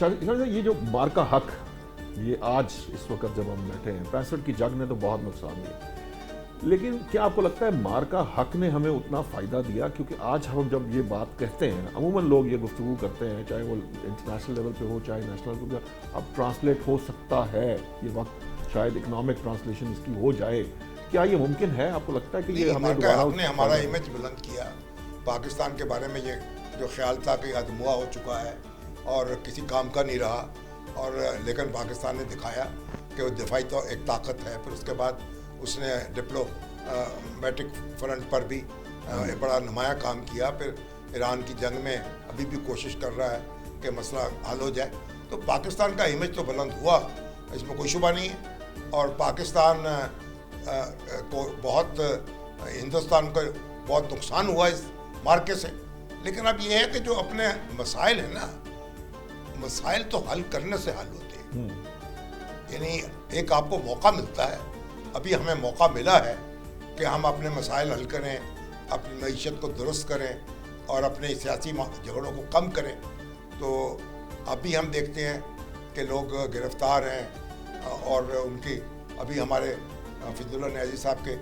یہ جو مارکا حق، یہ آج اس وقت جب ہم بیٹھے ہیں 65 کی جنگ نے تو بہت نقصان دیا، لیکن کیا آپ کو لگتا ہے مارکا حق نے ہمیں اتنا فائدہ دیا؟ کیونکہ آج ہم جب یہ بات کہتے ہیں، عموماً لوگ یہ گفتگو کرتے ہیں، چاہے وہ انٹرنیشنل لیول پہ ہو چاہے نیشنل لیول پہ، اب ٹرانسلیٹ ہو سکتا ہے یہ وقت، شاید اکنامک ٹرانسلیشن اس کی ہو جائے، کیا یہ ممکن ہے؟ آپ کو لگتا ہے کہ یہ ہمیں دوبارہ نے ہمارا امیج بلند کیا پاکستان کے بارے میں؟ یہ جو خیال تھا کہ ادموا ہو چکا ہے اور کسی کام کا نہیں رہا، اور لیکن پاکستان نے دکھایا کہ وہ دفاعی تو ایک طاقت ہے. پھر اس کے بعد اس نے ڈپلومیٹک فرنٹ پر بھی ایک بڑا نمایاں کام کیا. پھر ایران کی جنگ میں ابھی بھی کوشش کر رہا ہے کہ مسئلہ حل ہو جائے. تو پاکستان کا امیج تو بلند ہوا، اس میں کوئی شبہ نہیں ہے. اور پاکستان کو بہت، ہندوستان کو بہت نقصان ہوا اس مارکے سے. لیکن اب یہ ہے کہ جو اپنے مسائل ہیں نا، مسائل تو حل کرنے سے حل ہوتے ہیں. یعنی ایک آپ کو موقع ملتا ہے، ابھی ہمیں موقع ملا ہے کہ ہم اپنے مسائل حل کریں، اپنی معیشت کو درست کریں اور اپنے سیاسی جھگڑوں کو کم کریں. تو ابھی ہم دیکھتے ہیں کہ لوگ گرفتار ہیں، اور ان کی ابھی ہمارے فضل اللہ نیازی صاحب کے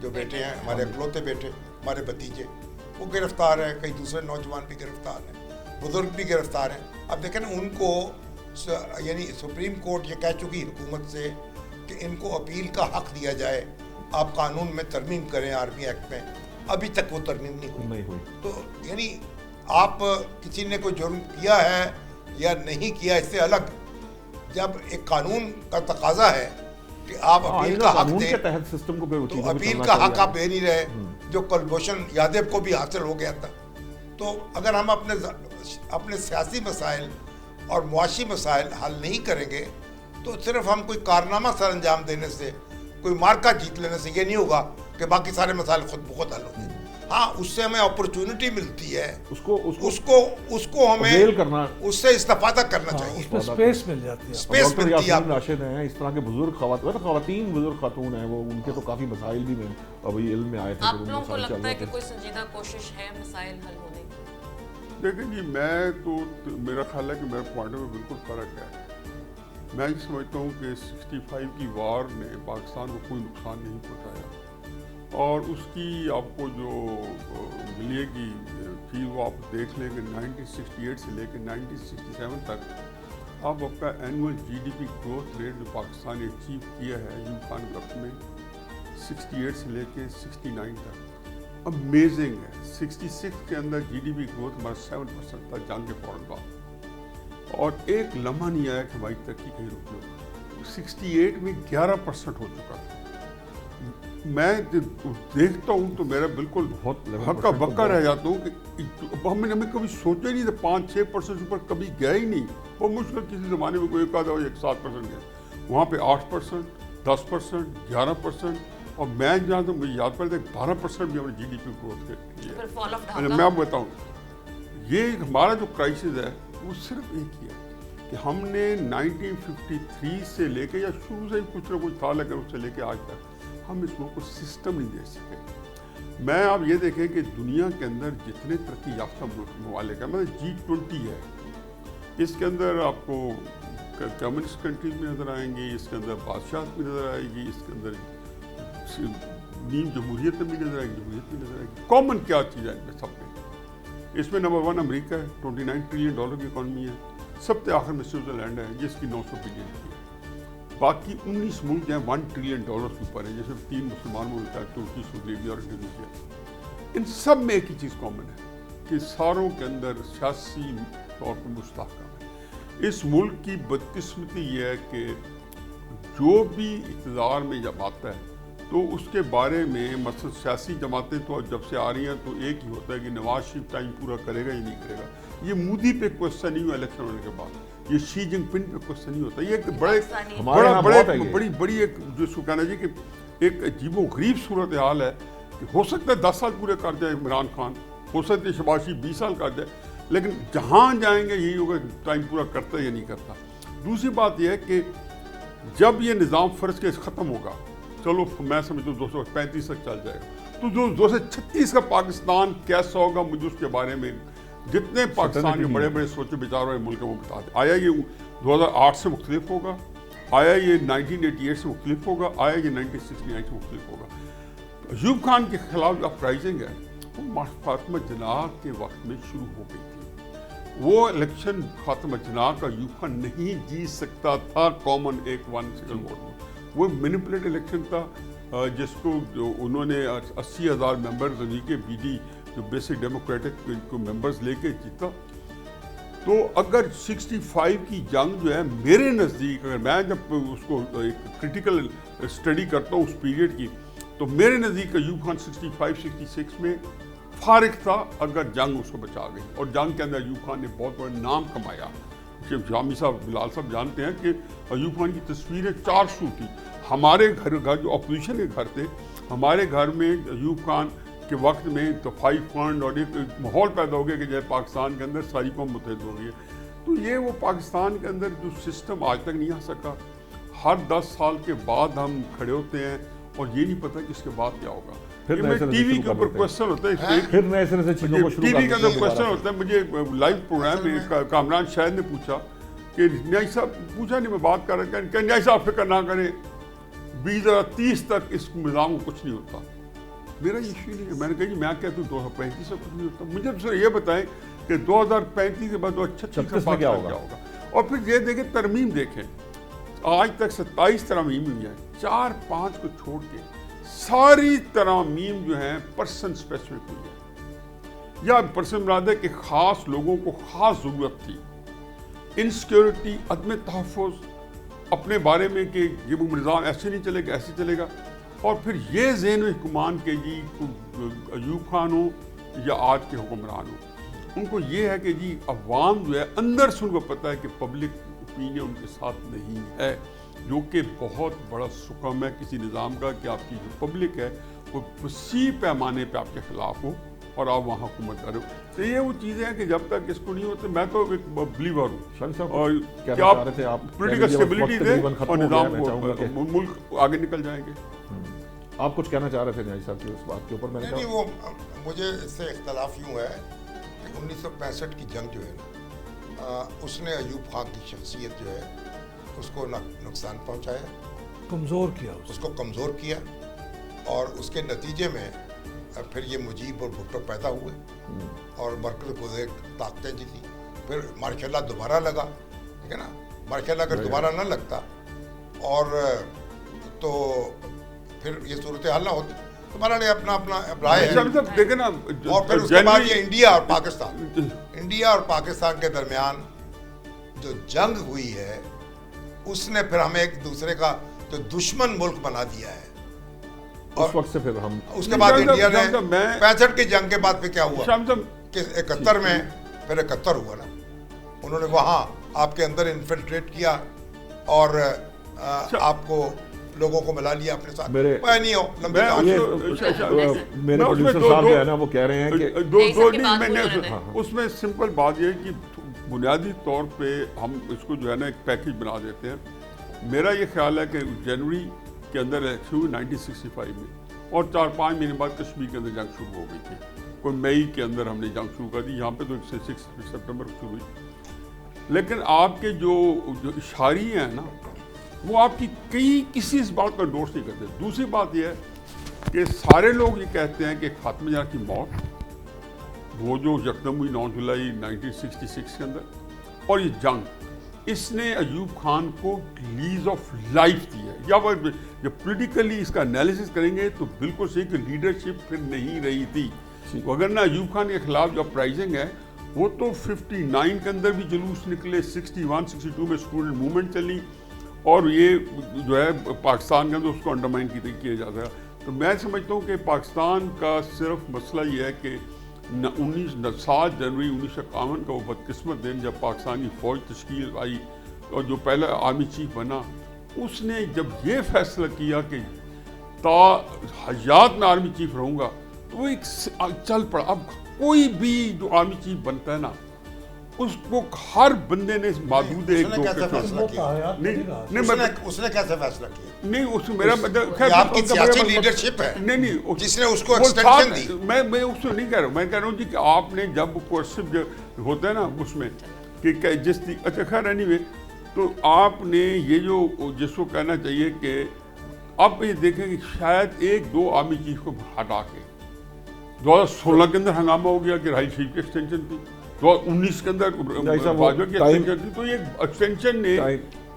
جو بیٹے ہیں، ہمارے اکلوتے بیٹے، ہمارے بھتیجے، وہ گرفتار ہیں. کئی دوسرے نوجوان بھی گرفتار ہیں، بزرگ بھی گرفتار ہیں. اب دیکھیں نا، ان کو یعنی سپریم کورٹ یہ کہہ چکی حکومت سے کہ ان کو اپیل کا حق دیا جائے، آپ قانون میں ترمیم کریں، آرمی ایکٹ میں. ابھی تک وہ ترمیم نہیں ہوئی. تو یعنی آپ کسی نے کوئی جرم کیا ہے یا نہیں کیا، اس سے الگ جب ایک قانون کا تقاضا ہے کہ آپ اپیل کا حق دیں، تو اپیل کا حق آپ دے نہیں رہے، جو کلبھوشن یادو کو بھی حاصل ہو گیا تھا. تو اگر ہم اپنے سیاسی مسائل اور معاشی مسائل حل نہیں کریں گے، تو صرف ہم کوئی کارنامہ سر انجام دینے سے، کوئی مارکا جیت لینے سے یہ نہیں ہوگا کہ باقی سارے مسائل خود بخود حل ہو جائیں. ہاں، اس سے ہمیں اپرچونٹی ملتی ہے، اس کو ہمیں اس سے استفادہ کرنا چاہیے. اس میں سپیس مل جاتی ہے، سپیس ملتی ہے. راشد ہیں اس طرح کے بزرگ خواتین بزرگ خاتون ہیں، وہ ان کے تو کافی مسائل بھی میں ابھی علم میں آئے تھے. آپ لوگوں کو لگتا ہے کہ کوئی سنجیدہ کوشش ہے مسائل حل ہونے کی؟ دیکھیں جی، میں تو میرا خیال ہے کہ میرے پوائنٹ میں بالکل فرق ہے. میں یہ سمجھتا ہوں کہ 65 کی وار نے پاکستان کو کوئی نقصان نہیں پہنچایا، اور اس کی آپ کو جو ملے گی چیز وہ آپ دیکھ لیں کہ 1968 سے لے کے 1967 تک آپ کا annual G D P growth rate جو پاکستان نے اچیو کیا ہے ایوب خان وقت میں 68 سے لے کے 69 تک امیزنگ ہے. 66 کے اندر جی ڈی پی گروتھ ہمارا 7% تھا جنگ کے فوراً بعد، اور ایک لمحہ نہیں آیا کہ ہماری ترقی کہیں رک جائے. 68 میں 11% ہو چکا تھا. میں دیکھتا ہوں تو میرا بالکل ہکا بکا رہ جاتا ہوں کہ ہمیں کبھی سوچا ہی نہیں تھا. 5-6% اوپر کبھی گیا ہی نہیں. بہت مشکل کسی زمانے میں کوئی ایک آدھا 7% گیا. وہاں پہ 8%, 10%, 11%, اور میں جہاں تو مجھے یاد پڑتا ہے 12% بھی ہم نے جی ڈی پی گروتھ کیا. میں آپ بتاؤں، یہ ہمارا جو کرائسس ہے وہ صرف ایک ہی ہے کہ ہم نے 1953 سے لے کے، یا شروع سے ہی کچھ نہ کچھ تھا لیکن اس سے لے کے آج تک ہم اس کو سسٹم نہیں دے سکے. میں آپ یہ دیکھیں کہ دنیا کے اندر جتنے ترقی یافتہ ممالک ہیں، مطلب G20 ہے، اس کے اندر آپ کو کمیونسٹ کنٹریز بھی نظر آئیں گی، اس کے اندر بادشاہت بھی نظر آئے گی، اس کے اندر نیم جمہوریت بھی نظر آئے گی، جمہوریت بھی نظر آئے گی. کامن کیا چیز ہے ان میں سب میں؟ اس میں نمبر 1 امریکہ ہے، $29 ٹریلین کی اکانومی ہے. سب سے آخر میں سوئٹزرلینڈ ہے جس کی 900 بلین کی ہے. باقی 19 ملک ہیں $1 ٹریلین کے اوپر ہیں، جیسے 3 مسلمان ملک ہیں، ترکی، سعودی عربیہ اور انڈونیشیا. ان سب میں ایک ہی چیز کامن ہے کہ ساروں کے اندر سیاسی طور پر مستحکم ہے. اس ملک کی بدقسمتی یہ ہے کہ جو بھی اقتدار میں جب آتا ہے تو اس کے بارے میں مثلا سیاسی جماعتیں تو جب سے آ رہی ہیں تو ایک ہی ہوتا ہے کہ نواز شریف ٹائم پورا کرے گا یا نہیں کرے گا. یہ مودی پہ کوشچن نہیں ہوا الیکشن ہونے کے بعد، یہ شی جن پنگ پہ کوشچن نہیں ہوتا. یہ ایک بڑی ایک جو اس کو کہنا چاہیے کہ ایک عجیب و غریب صورتحال ہے کہ ہو سکتا ہے 10 سال پورے کر جائے عمران خان، ہو سکتا ہے شہباز شریف 20 سال کر جائے، لیکن جہاں جائیں گے یہی ہوگا ٹائم پورا کرتا ہے یا نہیں کرتا. دوسری بات یہ ہے کہ جب یہ نظام فرض کے ختم ہوگا، چلو میں سمجھتا ہوں 235 تک چل جائے گا، تو جو 236 کا پاکستان کیسا ہوگا مجھے اس کے بارے میں جتنے پاکستان کے بڑے بڑے سوچے بچار والے ملک ہیں وہ بتا دیں. آیا یہ 2008 سے مختلف ہوگا, آیا یہ 1988 سے مختلف ہوگا, آیا یہ 1969 سے مختلف ہوگا. ایوب خان کے خلاف جو اپرائزنگ ہے وہ فاطمہ جناح کے وقت میں شروع ہو گئی تھی. وہ الیکشن فاطمہ جناح کا ایوب خان نہیں جیت سکتا تھا کامن ایک ون سنگل ووٹ میں. وہ مینیپولیٹ الیکشن تھا جس کو انہوں نے 80,000 ممبرز کے بی ڈی جو بیسک ڈیموکریٹک کو ممبرز لے کے جیتا. تو اگر 65 کی جنگ جو ہے میرے نزدیک, اگر میں جب اس کو ایک کرٹیکل اسٹڈی کرتا ہوں اس پیریڈ کی, تو میرے نزدیک ایوب خان 65-66 میں فارغ تھا اگر جنگ اس کو بچا گئی. اور جنگ کے اندر ایوب خان نے بہت بڑا نام کمایا. جامی صاحب بلال صاحب جانتے ہیں کہ ایوب خان کی تصویریں 400 تھی. ہمارے گھر جو اپوزیشن کے گھر تھے, ہمارے گھر میں ایوب خان کے وقت میں دفاعی فنڈ اور ایک ماحول پیدا ہو گیا کہ جیسے پاکستان کے اندر ساری قوم متحد ہو گئی ہے. تو یہ وہ پاکستان کے اندر جو سسٹم آج تک نہیں آ سکا. ہر 10 سال کے بعد ہم کھڑے ہوتے ہیں اور یہ نہیں پتا کہ اس کے بعد کیا ہوگا. ٹی وی کے اوپر کوشچن ہوتا ہے, پھر نئے سرے سے چیزوں کو شروع ٹی وی کے اندر کوشچن ہوتا ہے. مجھے لائیو پروگرام میں کامران شاہد نے پوچھا کہ نیائی صاحب, پوچھا نہیں میں بات کر رہا کہ نیائی صاحب فکر نہ کریں 2030 تک اس نظام کو کچھ نہیں ہوتا. میرا ایشو نہیں ہے. میں نے کہا جی میں کہتا ہوں 2035 سے کچھ نہیں ہوتا. مجھے صرف یہ بتائیں کہ 2035 کے بعد 2036 میں کیا ہوگا. اور پھر یہ دیکھیں ترمیم دیکھیں, آج تک 27 ترامیم ہوئی ہیں, 4-5 کو چھوڑ کے ساری ترامیم جو ہیں پرسن اسپیسیفک ہوئی ہے. یا پرسن مراد ہے کہ خاص لوگوں کو خاص ضرورت تھی. انسیکیورٹی, عدم تحفظ, اپنے بارے میں کہ یہ وہ نظام ایسے نہیں چلے گا, ایسے چلے گا. اور پھر یہ ذہن و حکمان کہ جی ایوب خان ہو یا آج کے حکمران ہو, ان کو یہ ہے کہ جی عوام جو ہے اندر سے ان کو پتہ ہے کہ پبلک اوپینین ان کے ساتھ نہیں ہے, جو کہ بہت بڑا سکم ہے کسی نظام کا کہ آپ کی جو پبلک ہے وہ وسیع پیمانے پہ آپ کے خلاف ہو اور آپ وہاں حکومت کرو. تو یہ وہ چیزیں ہیں کہ جب تک اس کو نہیں ہوتے, میں تو ایک بلیور ہوں اور کہ آپ پولیٹیکل اسٹیبلٹی دیں اور نظام کو ملک آگے نکل جائیں گے. آپ کچھ کہنا چاہ رہے تھے نیائی صاحب کی اس بات کے اوپر؟ میں نے نہیں, وہ مجھے اس سے اختلاف یوں ہے کہ 1965 کی جنگ جو ہے نا, اس نے ایوب خان کی شخصیت جو ہے اس کو نقصان پہنچایا, کمزور کیا, اس کو کمزور کیا. اور اس کے نتیجے میں پھر یہ مجیب اور بھٹو پیدا ہوئے اور مرکز کو ایک طاقتیں جیتی. پھر ماشاء اللہ دوبارہ لگا, ٹھیک ہے نا. ماشاء اللہ اگر دوبارہ نہ لگتا اور تو پھر یہ صورتحال نہ ہوتی. تمہارا نے اپنا رائے ہے. دیکھیں نا, اور پھر اس کے بعد یہ انڈیا اور پاکستان کے درمیان جو جنگ ہوئی ہے اس نے پھر ہمیں ایک دوسرے کا جو دشمن ملک بنا دیا ہے. اس وقت سے پھر ہم اس کے بعد انڈیا نے 65 کی جنگ کے بعد پھر کیا ہوا کہ 71 میں پھر 71 ہوا نا, انہوں نے وہاں آپ کے اندر انفلٹریٹ کیا اور آپ کو لوگوں کو ملا لیا اپنے ساتھ. میرے پروڈیوسر صاحب جو ہے نا وہ کہہ رہے ہیں کہ اس میں سمپل بات یہ ہے کہ بنیادی طور پہ ہم اس کو جو ہے نا ایک پیکج بنا دیتے ہیں. میرا یہ خیال ہے کہ جنوری کے اندر الیکشن ہوئی 1965 میں اور 4-5 مہینے بعد کشمیر کے اندر جنگ شروع ہو گئی تھی. کوئی مئی کے اندر ہم نے جنگ شروع کر دی, یہاں پہ تو 6 سپٹمبر شروع ہوئی. لیکن آپ کے جو اشاری ہیں نا وہ آپ کی کسی اس بات کا انڈورس نہیں کرتے. دوسری بات یہ ہے کہ سارے لوگ یہ کہتے ہیں کہ فاطمہ جناح کی موت وہ جو یکدم ہوئی 9 جولائی 1966 کے اندر اور یہ جنگ, اس نے ایوب خان کو لیز آف لائف دی ہے. یا وہ جب پولیٹیکلی اس کا انالیسس کریں گے تو بالکل صحیح کہ لیڈرشپ پھر نہیں رہی تھی. اگر نہ ایوب خان کے خلاف جو اپرائزنگ ہے وہ تو 59 کے اندر بھی جلوس نکلے, 61-62 میں اسٹوڈنٹ موومنٹ چلی اور یہ جو ہے پاکستان کے اندر اس کو انڈرمائن کیا جاتا ہے. تو میں سمجھتا ہوں کہ پاکستان کا صرف مسئلہ یہ ہے کہ 7 جنوری 1951 کا وہ بدقسمت دن جب پاکستانی فوج تشکیل آئی اور جو پہلا آرمی چیف بنا, اس نے جب یہ فیصلہ کیا کہ تا حیات میں آرمی چیف رہوں گا, تو وہ ایک چل پڑا. اب کوئی بھی جو آرمی چیف بنتا ہے نا اس کو ہر بندے نے معدود ایک اس نے دو کیسے کے فیصلہ چھوڑ کیا؟ نہیں اس نے کیسے فیصلہ کیا؟ نہیں اس میرا مطلب یہ آپ کی سیاسی لیڈرشپ ہے نہیں جس نے اس کو وہ ایکسٹینشن دی. میں اس کو نہیں کہہ رہا ہوں, میں کہہ رہا ہوں جی کہ آپ نے جب کورسو جو ہوتا ہے نا اس میں کہ جس اچھا خیر اینی وے, تو آپ نے یہ جو جس کو کہنا چاہیے کہ اب یہ دیکھیں کہ شاید ایک دو عامی چیز کو ہٹا کے 2016 کے اندر ہنگامہ ہو گیا کہ رہائی شریف کی ایکسٹینشن تھی, 2019 کے اندر باجوہ کی ایکسٹینشن تھی, تو یہ ایکسٹینشن نے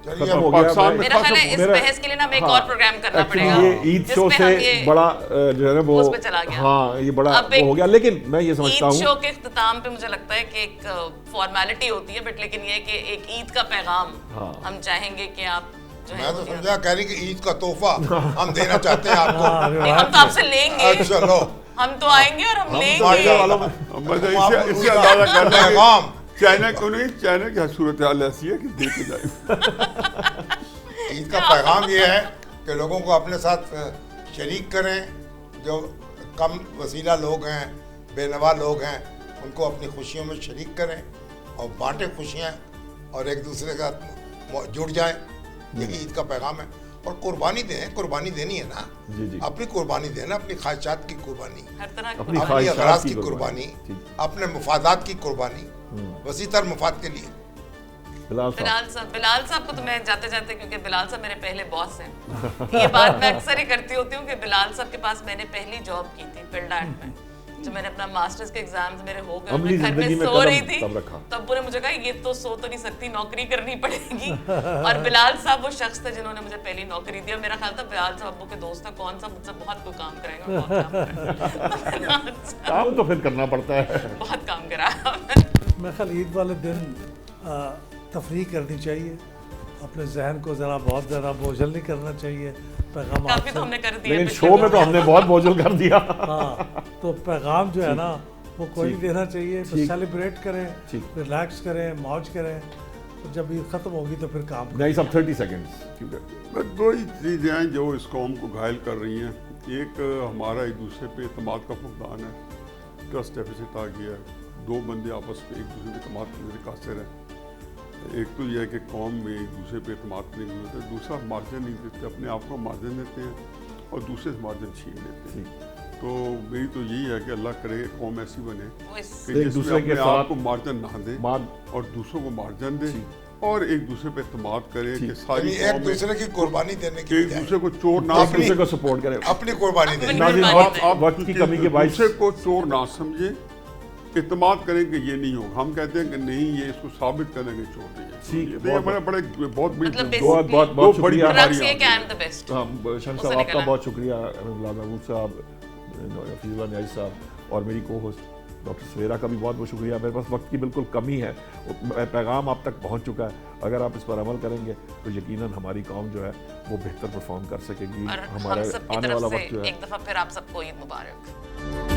ختم ہو پاکستان گیا. میں میرا خیال ہے اس بحث کے لیے نا ہمیں ایک اور پروگرام کرنا پڑے گا یہ عید شو سے بڑا جو ہے نا وہ ہاں یہ بڑا ہو گیا, لیکن میں یہ سمجھتا ہوں عید شو کے اختتام پہ مجھے لگتا ہے کہ ایک فارمیلٹی ہوتی ہے, بٹ لیکن یہ کہ ایک عید کا پیغام ہم چاہیں گے کہ آپ جو ہے میں تو سمجھا کہہ رہی کہ عید کا تحفہ ہم دینا چاہتے ہیں آپ کو. ہم تو آپ سے لیں گے, اچھا لو ہم تو آئیں گے اور ہم لیں گے. اس سے اندازہ کرنا ہے چائنا کو نہیں, چائنا کی صورتحال ایسی ہے کہ دیکھے جائے. عید کا پیغام یہ ہے کہ لوگوں کو اپنے ساتھ شریک کریں, جو کم وسیلہ لوگ ہیں, بے نوا لوگ ہیں, ان کو اپنی خوشیوں میں شریک کریں اور بانٹیں خوشیاں اور ایک دوسرے کے ساتھ جڑ جائیں. یہ عید کا پیغام ہے. اور قربانی دیں, قربانی دینی ہے نا, اپنی قربانی دینا, اپنی خواہشات کی قربانی, ہر طرح کی اپنی اغراض کی قربانی, اپنے مفادات کی قربانی, وسیع تر مفاد کے لیے. بلال صاحب کو تو میں جاتے جاتے, کیونکہ بلال صاحب میرے پہلے باس ہیں, یہ بات میں اکثر ہی کرتی ہوتی ہوں کہ بلال صاحب کے پاس میں نے پہلی جاب کی تھی فلڈ میں, جب میں نے اپنا ماسٹرز کے ایگزامز میرے ہو گئے, میں گھر میں سو رہی تھی, تب انہوں نے مجھے کہا یہ تو سو تو نہیں سکتی, نوکری کرنی پڑے گی. اور بلال صاحب وہ شخص تھے جنہوں نے مجھے پہلی نوکری دی, اور میرا خیال تھا بلال صاحب ابو کے دوست تھا, کون سا مجھ سے بہت کوئی کام کرے گا, کام تو پھر کرنا پڑتا ہے, بہت کام کرا. میں خیال عید والے دن تفریح کرنی چاہیے, اپنے ذہن کو ذرا بہت زیادہ بوجھل نہیں کرنا چاہیے. کافی تو ہم نے کر دیا, لیکن شو میں تو ہم نے بہت بوجھل کر دیا. ہاں, تو پیغام جو ہے نا وہ کوئی دینا چاہیے. سیلیبریٹ کریں, ریلیکس کریں, موج کریں, جب عید ختم ہوگی تو پھر کام نہیں سب 30 سیکنڈ. دو ہی چیزیں ہیں جو اس قوم کو گھائل کر رہی ہیں. ایک ہمارا ایک دوسرے پہ اعتماد کا فقدان ہے, ٹرسٹ ڈیفیسٹ آ گیا ہے, دو بندے آپس میں ایک دوسرے پہ اعتماد کرنے سے قاصر ہیں. ایک تو یہ ہے کہ قوم میں ایک دوسرے پہ اعتماد نہیں ہوتا, دوسرا مارجن نہیں دیتے, اپنے آپ کو مارجن دیتے ہیں اور دوسرے سے مارجن چھین لیتے ہیں. تو میری تو یہی ہے کہ اللہ کرے قوم ایسی بنے کہ جس میں اپنے آپ کو مارجن نہ دے اور دوسروں کو مارجن دے, اور ایک دوسرے پہ اعتماد کرے کہ ساری ایک دوسرے کی قربانی دینے کی, ایک دوسرے کو چور نہ, ایک دوسرے کو سپورٹ کرے, اپنی قربانی دینے, وقت کی کمی کے باعث دوسرے کو چور نہ سمجھے, اعتماد کریں کہ یہ نہیں ہوگا. ہم کہتے ہیں کہ نہیں, یہ اس کو ثابت کریں گے چور نہیں ہے. بہت بہت شکریہ صاحب, صاحب آپ کا بہت شکریہ, محمود صاحب, حفیظ اللہ نیازی صاحب, اور میری کو ہوسٹ ڈاکٹر سویرا کا بھی بہت بہت شکریہ. میرے پاس وقت کی بالکل کمی ہے, پیغام آپ تک پہنچ چکا ہے. اگر آپ اس پر عمل کریں گے تو یقیناً ہماری قوم جو ہے وہ بہتر پرفارم کر سکے گی. ہمارا آنے والا وقت جو ہے, ایک دفعہ پھر آپ سب کو عید مبارک.